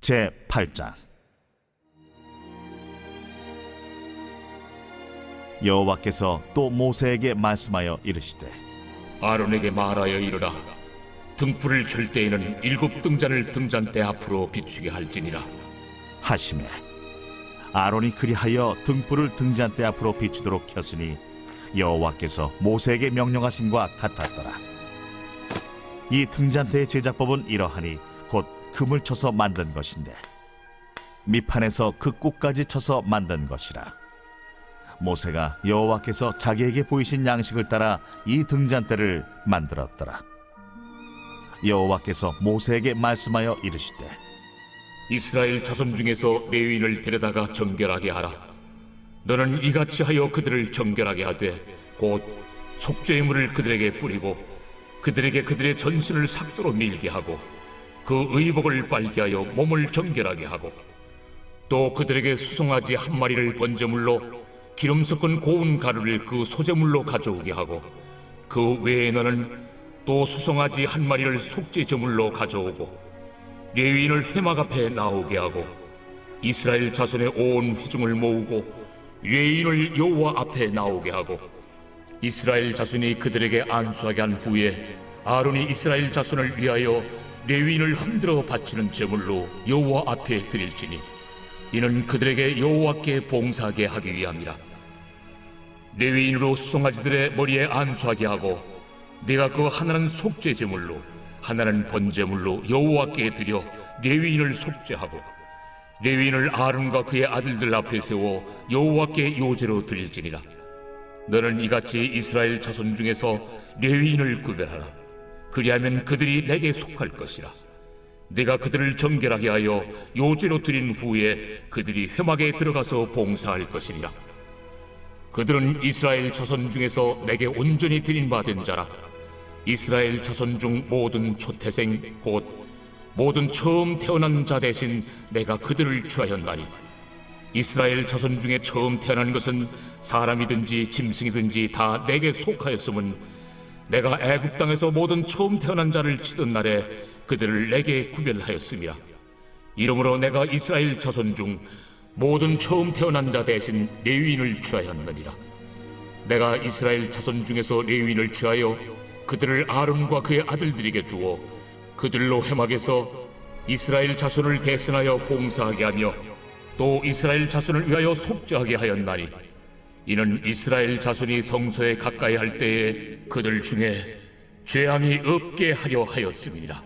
제8장. 여호와께서 또 모세에게 말씀하여 이르시되, 아론에게 말하여 이르라. 등불을 켤 때에는 7 등잔을 등잔대 앞으로 비추게 할지니라 하시매, 아론이 그리하여 등불을 등잔대 앞으로 비추도록 켰으니 여호와께서 모세에게 명령하심과 같았더라. 이 등잔대의 제작법은 이러하니 곧 금을 쳐서 만든 것인데 밑판에서 그 꼭까지 쳐서 만든 것이라. 모세가 여호와께서 자기에게 보이신 양식을 따라 이 등잔대를 만들었더라. 여호와께서 모세에게 말씀하여 이르시되, 이스라엘 자손 중에서 레위인을 데려다가 정결하게 하라. 너는 이같이 하여 그들을 정결하게 하되 곧 속죄의 물을 그들에게 뿌리고 그들에게 그들의 전신을 삭도로 밀게 하고 그 의복을 빨게 하여 몸을 정결하게 하고 또 그들에게 수송아지 1마리를 번제물로 기름 섞은 고운 가루를 그 소제물로 가져오게 하고 그 외에 너는 또 수송아지 1마리를 속죄 제물로 가져오고 레위인을 회막 앞에 나오게 하고 이스라엘 자손의 온 회중을 모으고 레위인을 여호와 앞에 나오게 하고 이스라엘 자손이 그들에게 안수하게 한 후에 아론이 이스라엘 자손을 위하여 레위인을 흔들어 바치는 제물로 여호와 앞에 드릴지니 이는 그들에게 여호와께 봉사하게 하기 위함이라. 레위인으로 수송아지들의 머리에 안수하게 하고 네가 그 하나는 속죄 제물로 하나는 번제물로 여호와께 드려 레위인을 속죄하고 레위인을 아론과 그의 아들들 앞에 세워 여호와께 요제로 드릴지니라. 너는 이같이 이스라엘 자손 중에서 레위인을 구별하라. 그리하면 그들이 내게 속할 것이라. 내가 그들을 정결하게 하여 요제로 드린 후에 그들이 회막에 들어가서 봉사할 것이니라. 그들은 이스라엘 자손 중에서 내게 온전히 드린 바 된 자라. 이스라엘 자손 중 모든 초태생 곧 모든 처음 태어난 자 대신 내가 그들을 취하였나니 이스라엘 자손 중에 처음 태어난 것은 사람이든지 짐승이든지 다 내게 속하였음은 내가 애굽 땅에서 모든 처음 태어난 자를 치던 날에 그들을 내게 구별하였음이라. 이러므로 내가 이스라엘 자손 중 모든 처음 태어난 자 대신 레위인을 취하였느니라. 내가 이스라엘 자손 중에서 레위인을 취하여 그들을 아론과 그의 아들들에게 주어 그들로 회막에서 이스라엘 자손을 대신하여 봉사하게 하며 또 이스라엘 자손을 위하여 속죄하게 하였나니 이는 이스라엘 자손이 성소에 가까이 할 때에 그들 중에 죄함이 없게 하려 하였습니다.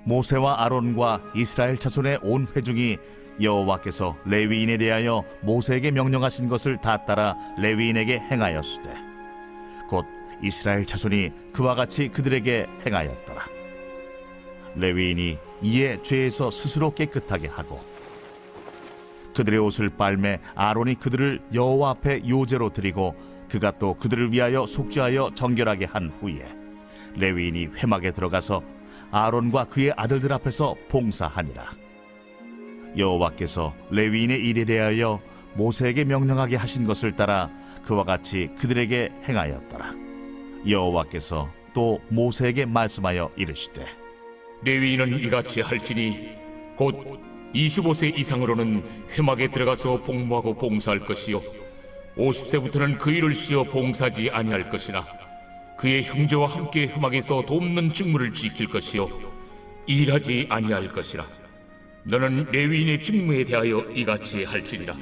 모세와 아론과 이스라엘 자손의 온 회중이 여호와께서 레위인에 대하여 모세에게 명령하신 것을 다 따라 레위인에게 행하였으되 곧 이스라엘 자손이 그와 같이 그들에게 행하였더라. 레위인이 이에 죄에서 스스로 깨끗하게 하고 그들의 옷을 빨매 아론이 그들을 여호와 앞에 요제로 드리고 그가 또 그들을 위하여 속죄하여 정결하게 한 후에 레위인이 회막에 들어가서 아론과 그의 아들들 앞에서 봉사하니라. 여호와께서 레위인의 일에 대하여 모세에게 명령하게 하신 것을 따라 그와 같이 그들에게 행하였더라. 여호와께서 또 모세에게 말씀하여 이르시되, 레위인은 이같이 할지니 곧 25세 이상으로는 회막에 들어가서 복무하고 봉사할 것이요 50세부터는 그 일을 쉬어 봉사하지 아니할 것이나 그의 형제와 함께 회막에서 돕는 직무를 지킬 것이요 일하지 아니할 것이라. 너는 레위인의 직무에 대하여 이같이 할지니라.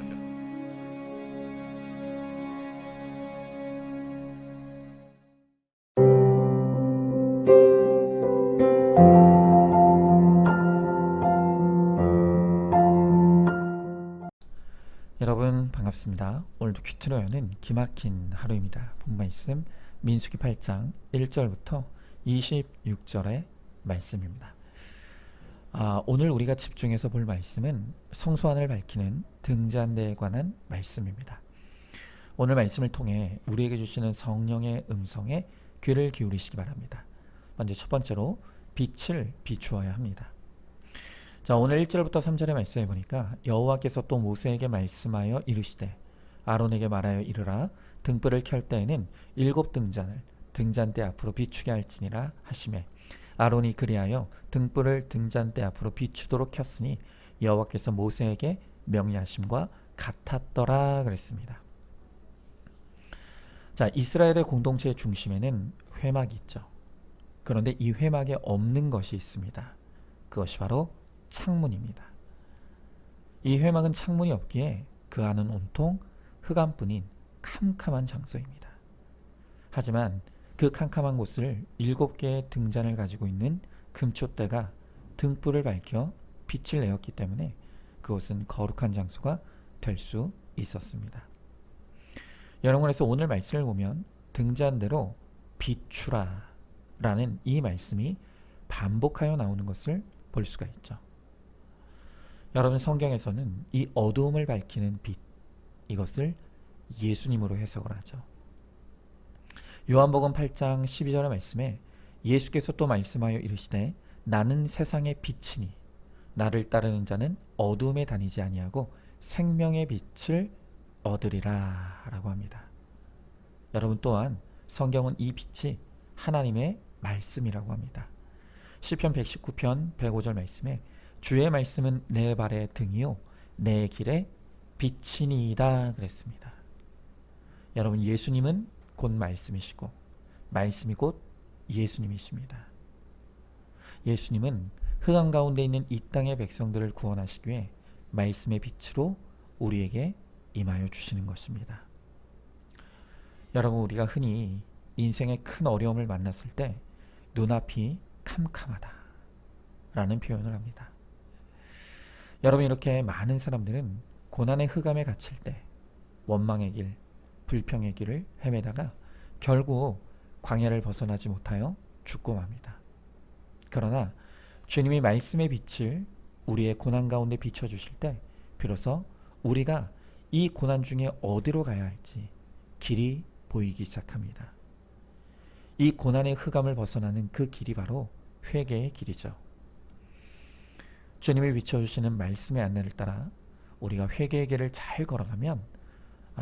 여러분 반갑습니다. 오늘도 큐티로 여는 기막힌 하루입니다. 본 말씀 민수기 8장 1절부터 26절의 말씀입니다. 오늘 우리가 집중해서 볼 말씀은 성소안을 밝히는 등잔대에 관한 말씀입니다. 오늘 말씀을 통해 우리에게 주시는 성령의 음성에 귀를 기울이시기 바랍니다. 먼저 첫 번째로 빛을 비추어야 합니다. 자, 오늘 1절부터 3절의 말씀에 보니까 여호와께서 또 모세에게 말씀하여 이르시되 아론에게 말하여 이르라. 등불을 켤 때에는 7 등잔을 등잔대 앞으로 비추게 할지니라 하시매 아론이 그리하여 등불을 등잔대 앞으로 비추도록 켰으니 여호와께서 모세에게 명령하심과 같았더라 그랬습니다. 자, 이스라엘의 공동체의 중심에는 회막이 있죠. 그런데 이 회막에 없는 것이 있습니다. 그것이 바로 창문입니다. 이 회막은 창문이 없기에 그 안은 온통 흑암뿐인 캄캄한 장소입니다. 하지만 그 캄캄한 곳을 7개의 등잔을 가지고 있는 금촛대가 등불을 밝혀 빛을 내었기 때문에 그곳은 거룩한 장소가 될 수 있었습니다. 여러분에서 오늘 말씀을 보면 등잔대로 비추라 라는 이 말씀이 반복하여 나오는 것을 볼 수가 있죠. 여러분, 성경에서는 이 어두움을 밝히는 빛, 이것을 예수님으로 해석을 하죠. 요한복음 8장 12절의 말씀에 예수께서 또 말씀하여 이르시되 나는 세상의 빛이니 나를 따르는 자는 어두움에 다니지 아니하고 생명의 빛을 얻으리라 라고 합니다. 여러분, 또한 성경은 이 빛이 하나님의 말씀이라고 합니다. 시편 119편 105절 말씀에 주의 말씀은 내 발의 등이요 내 길의 빛이니이다 그랬습니다. 여러분, 예수님은 곧 말씀이시고 말씀이 곧 예수님이십니다. 예수님은 흑암 가운데 있는 이 땅의 백성들을 구원하시기 위해 말씀의 빛으로 우리에게 임하여 주시는 것입니다. 여러분, 우리가 흔히 인생의 큰 어려움을 만났을 때 눈앞이 캄캄하다 라는 표현을 합니다. 여러분, 이렇게 많은 사람들은 고난의 흑암에 갇힐 때 원망의 길, 불평의 길을 헤매다가 결국 광야를 벗어나지 못하여 죽고 맙니다. 그러나 주님이 말씀의 빛을 우리의 고난 가운데 비춰주실 때 비로소 우리가 이 고난 중에 어디로 가야 할지 길이 보이기 시작합니다. 이 고난의 흑암을 벗어나는 그 길이 바로 회개의 길이죠. 주님이 비춰주시는 말씀의 안내를 따라 우리가 회개의 길을 잘 걸어가면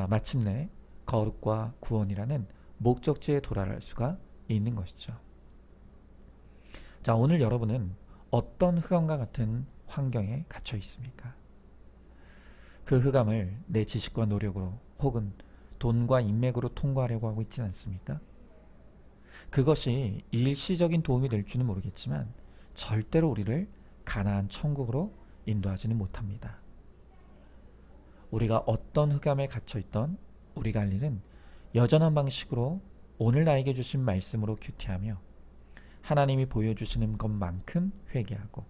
마침내 거룩과 구원이라는 목적지에 도달할 수가 있는 것이죠. 자, 오늘 여러분은 어떤 흑암과 같은 환경에 갇혀 있습니까? 그 흑암을 내 지식과 노력으로 혹은 돈과 인맥으로 통과하려고 하고 있지는 않습니까? 그것이 일시적인 도움이 될 줄은 모르겠지만 절대로 우리를 가나안 천국으로 인도하지는 못합니다. 우리가 어떤 흑암에 갇혀있던 우리가 할 일은 여전한 방식으로 오늘 나에게 주신 말씀으로 큐티하며 하나님이 보여주시는 것만큼 회개하고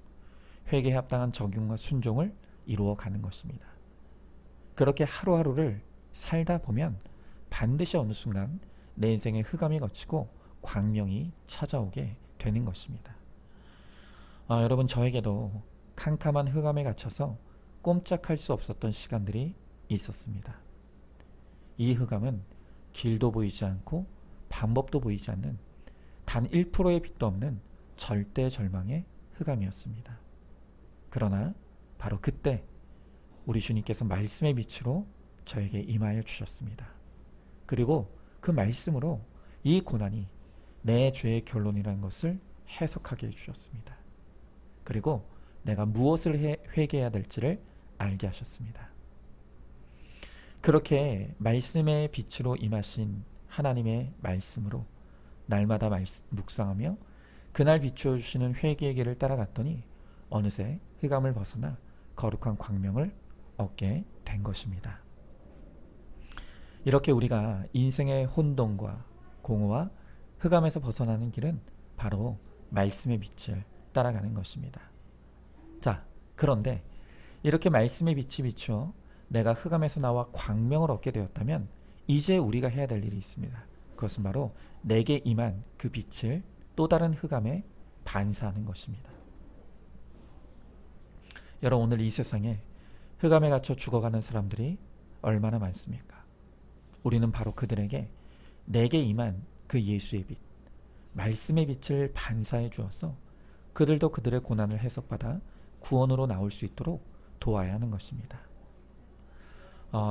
회개에 합당한 적용과 순종을 이루어가는 것입니다. 그렇게 하루하루를 살다 보면 반드시 어느 순간 내 인생의 흑암이 걷히고 광명이 찾아오게 되는 것입니다. 여러분, 저에게도 캄캄한 흑암에 갇혀서 꼼짝할 수 없었던 시간들이 있었습니다. 이 흑암은 길도 보이지 않고 방법도 보이지 않는 단 1%의 빛도 없는 절대 절망의 흑암이었습니다. 그러나 바로 그때 우리 주님께서 말씀의 빛으로 저에게 임하여 주셨습니다. 그리고 그 말씀으로 이 고난이 내 죄의 결론이라는 것을 해석하게 해주셨습니다. 그리고 내가 무엇을 회개해야 될지를 알게 하셨습니다. 그렇게 말씀의 빛으로 임하신 하나님의 말씀으로 날마다 묵상하며 그날 비추어주시는 회개의 길을 따라갔더니 어느새 흑암을 벗어나 거룩한 광명을 얻게 된 것입니다. 이렇게 우리가 인생의 혼돈과 공허와 흑암에서 벗어나는 길은 바로 말씀의 빛을 따라가는 것입니다. 자, 그런데 이렇게 말씀의 빛이 비추어 내가 흑암에서 나와 광명을 얻게 되었다면 이제 우리가 해야 될 일이 있습니다. 그것은 바로 내게 임한 그 빛을 또 다른 흑암에 반사하는 것입니다. 여러분, 오늘 이 세상에 흑암에 갇혀 죽어가는 사람들이 얼마나 많습니까? 우리는 바로 그들에게 내게 임한 그 예수의 빛, 말씀의 빛을 반사해 주어서 그들도 그들의 고난을 해석받아 구원으로 나올 수 있도록 도와야 하는 것입니다.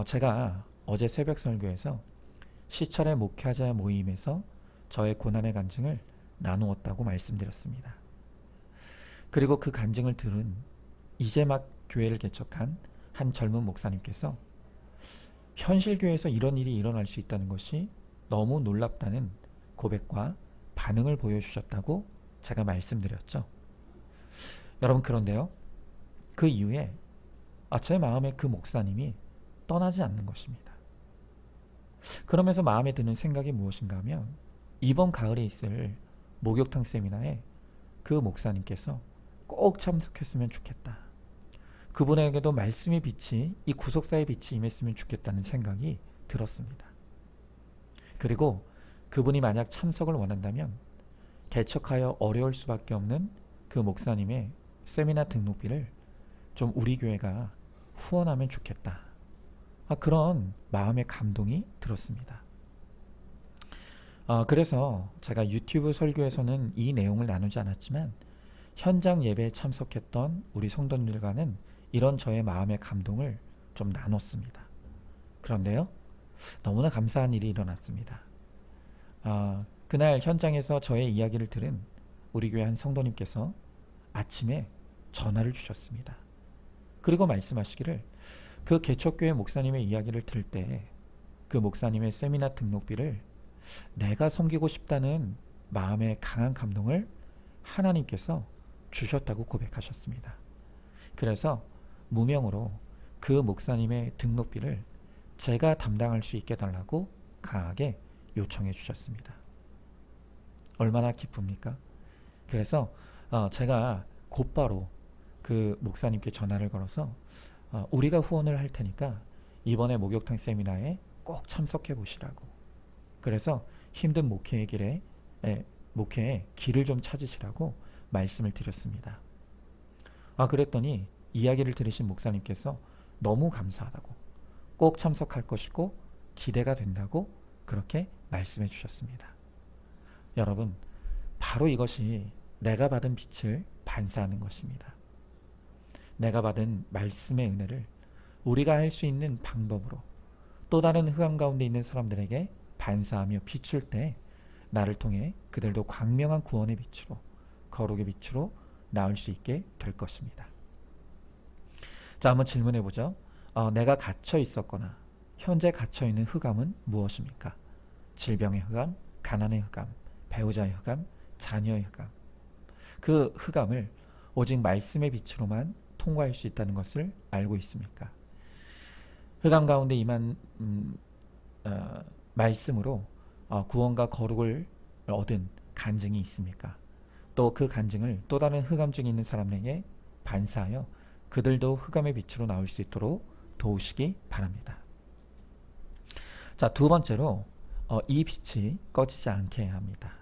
제가 어제 새벽 설교에서 시찰의 목회자 모임에서 저의 고난의 간증을 나누었다고 말씀드렸습니다. 그리고 그 간증을 들은 이제 막 교회를 개척한 한 젊은 목사님께서 현실 교회에서 이런 일이 일어날 수 있다는 것이 너무 놀랍다는 고백과 반응을 보여주셨다고 제가 말씀드렸죠. 여러분, 그런데요, 그 이후에 제 마음에 그 목사님이 떠나지 않는 것입니다. 그러면서 마음에 드는 생각이 무엇인가 하면 이번 가을에 있을 목욕탕 세미나에 그 목사님께서 꼭 참석했으면 좋겠다. 그분에게도 말씀의 빛이, 이 구속사의 빛이 임했으면 좋겠다는 생각이 들었습니다. 그리고 그분이 만약 참석을 원한다면 개척하여 어려울 수밖에 없는 그 목사님의 세미나 등록비를 좀 우리 교회가 후원하면 좋겠다. 그런 마음의 감동이 들었습니다. 그래서 제가 유튜브 설교에서는 이 내용을 나누지 않았지만 현장 예배에 참석했던 우리 성도님들과는 이런 저의 마음의 감동을 좀 나눴습니다. 그런데요, 너무나 감사한 일이 일어났습니다. 그날 현장에서 저의 이야기를 들은 우리 교회 한 성도님께서 아침에 전화를 주셨습니다. 그리고 말씀하시기를 그 개척교회 목사님의 이야기를 들을 때 그 목사님의 세미나 등록비를 내가 섬기고 싶다는 마음의 강한 감동을 하나님께서 주셨다고 고백하셨습니다. 그래서 무명으로 그 목사님의 등록비를 제가 담당할 수 있게 달라고 강하게 요청해 주셨습니다. 얼마나 기쁩니까? 그래서 제가 곧바로 그 목사님께 전화를 걸어서 우리가 후원을 할 테니까 이번에 목욕탕 세미나에 꼭 참석해 보시라고. 그래서 힘든 목회의 길을 좀 찾으시라고 말씀을 드렸습니다. 그랬더니 이야기를 들으신 목사님께서 너무 감사하다고, 꼭 참석할 것이고 기대가 된다고 그렇게 말씀해 주셨습니다. 여러분, 바로 이것이 내가 받은 빛을 반사하는 것입니다. 내가 받은 말씀의 은혜를 우리가 할 수 있는 방법으로 또 다른 흑암 가운데 있는 사람들에게 반사하며 비출 때 나를 통해 그들도 광명한 구원의 빛으로, 거룩의 빛으로 나올 수 있게 될 것입니다. 자, 한번 질문해 보죠. 내가 갇혀 있었거나 현재 갇혀 있는 흑암은 무엇입니까? 질병의 흑암, 가난의 흑암, 배우자의 흑암, 자녀의 흑암. 그 흑암을 오직 말씀의 빛으로만 통과할 수 있다는 것을 알고 있습니까? 흑암 가운데 임한 말씀으로 구원과 거룩을 얻은 간증이 있습니까? 또 그 간증을 또 다른 흑암 중에 있는 사람에게 반사하여 그들도 흑암의 빛으로 나올 수 있도록 도우시기 바랍니다. 자, 두 번째로 이 빛이 꺼지지 않게 해야 합니다.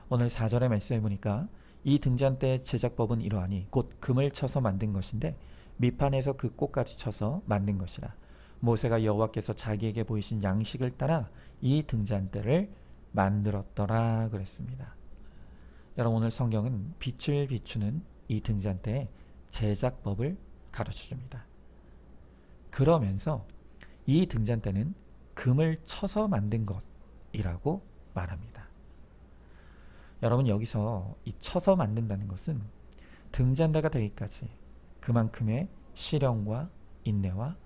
오늘 4절의 말씀에 보니까 이 등잔대의 제작법은 이러하니 곧 금을 쳐서 만든 것인데 밑판에서 그 꽃까지 쳐서 만든 것이라. 모세가 여호와께서 자기에게 보이신 양식을 따라 이 등잔대를 만들었더라 그랬습니다. 여러분, 오늘 성경은 빛을 비추는 이 등잔대의 제작법을 가르쳐줍니다. 그러면서 이 등잔대는 금을 쳐서 만든 것이라고 말합니다. 여러분, 여기서 이 쳐서 만든다는 것은 등잔대가 되기까지 그만큼의 시련과 인내와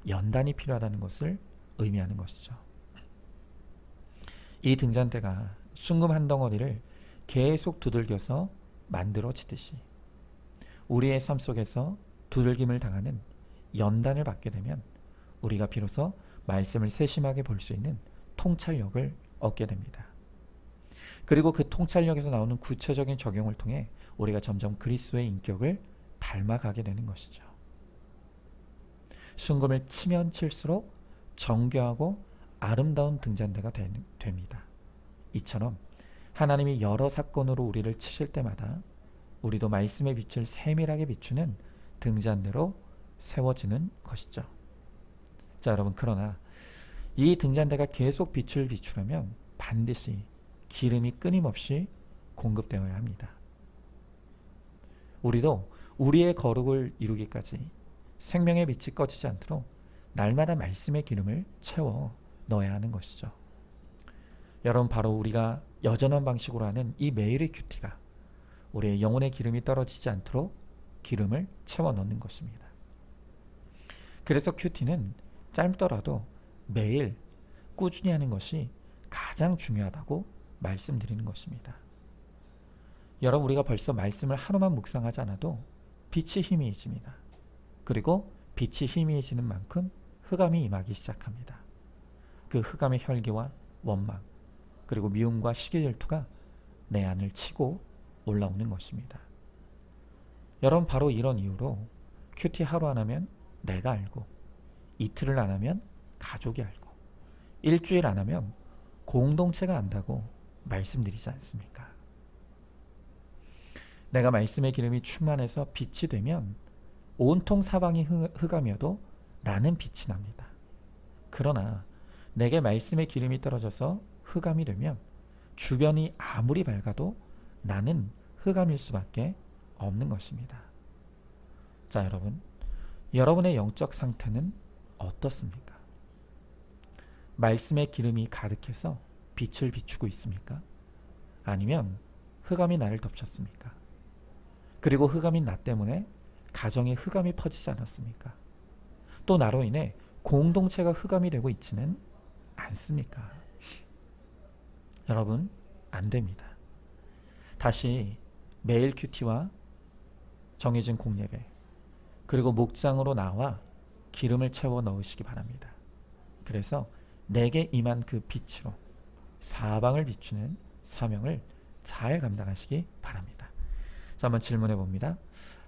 연단이 필요하다는 것을 의미하는 것이죠. 이 등잔대가 순금 한 덩어리를 계속 두들겨서 만들어지듯이 우리의 삶 속에서 두들김을 당하는 연단을 받게 되면 우리가 비로소 말씀을 세심하게 볼 수 있는 통찰력을 얻게 됩니다. 그리고 그 통찰력에서 나오는 구체적인 적용을 통해 우리가 점점 그리스도의 인격을 닮아가게 되는 것이죠. 순금을 치면 칠수록 정교하고 아름다운 등잔대가 됩니다. 이처럼 하나님이 여러 사건으로 우리를 치실 때마다 우리도 말씀의 빛을 세밀하게 비추는 등잔대로 세워지는 것이죠. 자, 여러분, 그러나 이 등잔대가 계속 빛을 비추려면 반드시 기름이 끊임없이 공급되어야 합니다. 우리도 우리의 거룩을 이루기까지 생명의 빛이 꺼지지 않도록 날마다 말씀의 기름을 채워 넣어야 하는 것이죠. 여러분, 바로 우리가 여전한 방식으로 하는 이 매일의 큐티가 우리의 영혼의 기름이 떨어지지 않도록 기름을 채워 넣는 것입니다. 그래서 큐티는 짧더라도 매일 꾸준히 하는 것이 가장 중요하다고 말씀드리는 것입니다. 여러분, 우리가 벌써 말씀을 하루만 묵상하지 않아도 빛이 희미해집니다. 그리고 빛이 희미해지는 만큼 흑암이 임하기 시작합니다. 그 흑암의 혈기와 원망, 그리고 미움과 시기 질투가 내 안을 치고 올라오는 것입니다. 여러분, 바로 이런 이유로 큐티 하루 안 하면 내가 알고, 이틀을 안 하면 가족이 알고, 일주일 안 하면 공동체가 안다고 말씀드리지 않습니까? 내가 말씀의 기름이 충만해서 빛이 되면 온통 사방이 흑암이어도 나는 빛이 납니다. 그러나 내게 말씀의 기름이 떨어져서 흑암이 되면 주변이 아무리 밝아도 나는 흑암일 수밖에 없는 것입니다. 자, 여러분, 여러분의 영적 상태는 어떻습니까? 말씀의 기름이 가득해서 빛을 비추고 있습니까? 아니면 흑암이 나를 덮쳤습니까? 그리고 흑암인 나 때문에 가정에 흑암이 퍼지지 않았습니까? 또 나로 인해 공동체가 흑암이 되고 있지는 않습니까? 여러분, 안 됩니다. 다시 매일 큐티와 정해진 공예배, 그리고 목장으로 나와 기름을 채워 넣으시기 바랍니다. 그래서 내게 임한 그 빛으로 사방을 비추는 사명을 잘 감당하시기 바랍니다. 자, 한번 질문해 봅니다.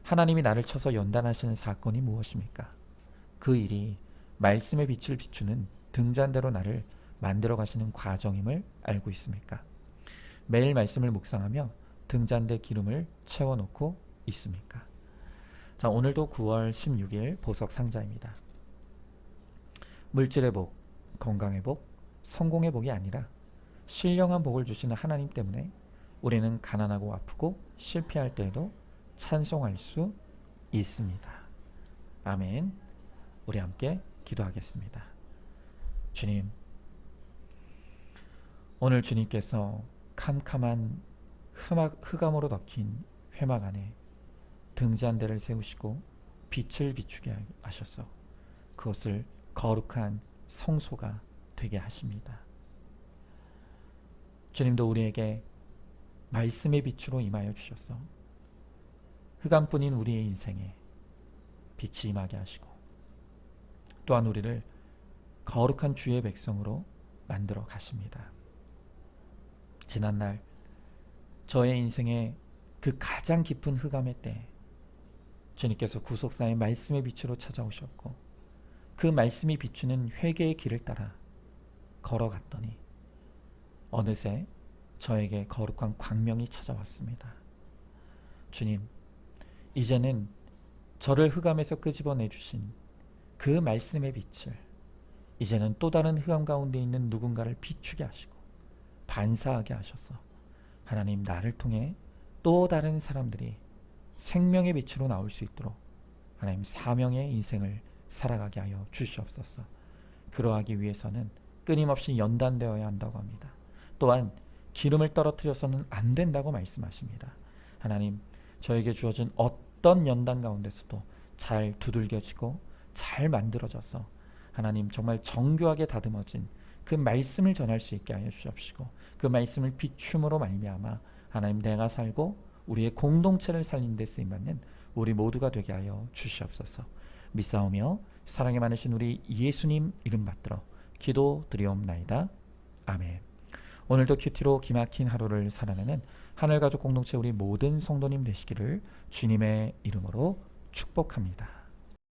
하나님이 나를 쳐서 연단하시는 사건이 무엇입니까? 그 일이 말씀의 빛을 비추는 등잔대로 나를 만들어 가시는 과정임을 알고 있습니까? 매일 말씀을 묵상하며 등잔대 기름을 채워놓고 있습니까? 자, 오늘도 9월 16일 보석 상자입니다. 물질의 복, 건강의 복, 성공의 복이 아니라 신령한 복을 주시는 하나님 때문에 우리는 가난하고 아프고 실패할 때에도 찬송할 수 있습니다. 아멘. 우리 함께 기도하겠습니다. 주님, 오늘 주님께서 캄캄한 흑암으로 덮인 회막 안에 등잔대를 세우시고 빛을 비추게 하셔서 그것을 거룩한 성소가 되게 하십니다. 주님도 우리에게 말씀의 빛으로 임하여 주셔서 흑암뿐인 우리의 인생에 빛이 임하게 하시고 또한 우리를 거룩한 주의 백성으로 만들어 가십니다. 지난날 저의 인생의 그 가장 깊은 흑암의 때 주님께서 구속사의 말씀의 빛으로 찾아오셨고 그 말씀이 비추는 회개의 길을 따라 걸어갔더니 어느새 저에게 거룩한 광명이 찾아왔습니다. 주님, 이제는 저를 흑암에서 끄집어내 주신 그 말씀의 빛을 이제는 또 다른 흑암 가운데 있는 누군가를 비추게 하시고 반사하게 하셔서 하나님, 나를 통해 또 다른 사람들이 생명의 빛으로 나올 수 있도록 하나님, 사명의 인생을 살아가게 하여 주시옵소서. 그러하기 위해서는 끊임없이 연단되어야 한다고 합니다. 또한 기름을 떨어뜨려서는 안 된다고 말씀하십니다. 하나님, 저에게 주어진 어떤 연단 가운데서도 잘 두들겨지고 잘 만들어져서 하나님, 정말 정교하게 다듬어진 그 말씀을 전할 수 있게 하여 주옵시고 그 말씀을 비춤으로 말미암아 하나님, 내가 살고 우리의 공동체를 살리는 데 쓰임받는 우리 모두가 되게 하여 주시옵소서. 믿사오며 사랑이 많으신 우리 예수님 이름 받들어 기도드리옵나이다. 아멘. 오늘도 큐티로 기막힌 하루를 살아내는 하늘가족 공동체 우리 모든 성도님 되시기를 주님의 이름으로 축복합니다.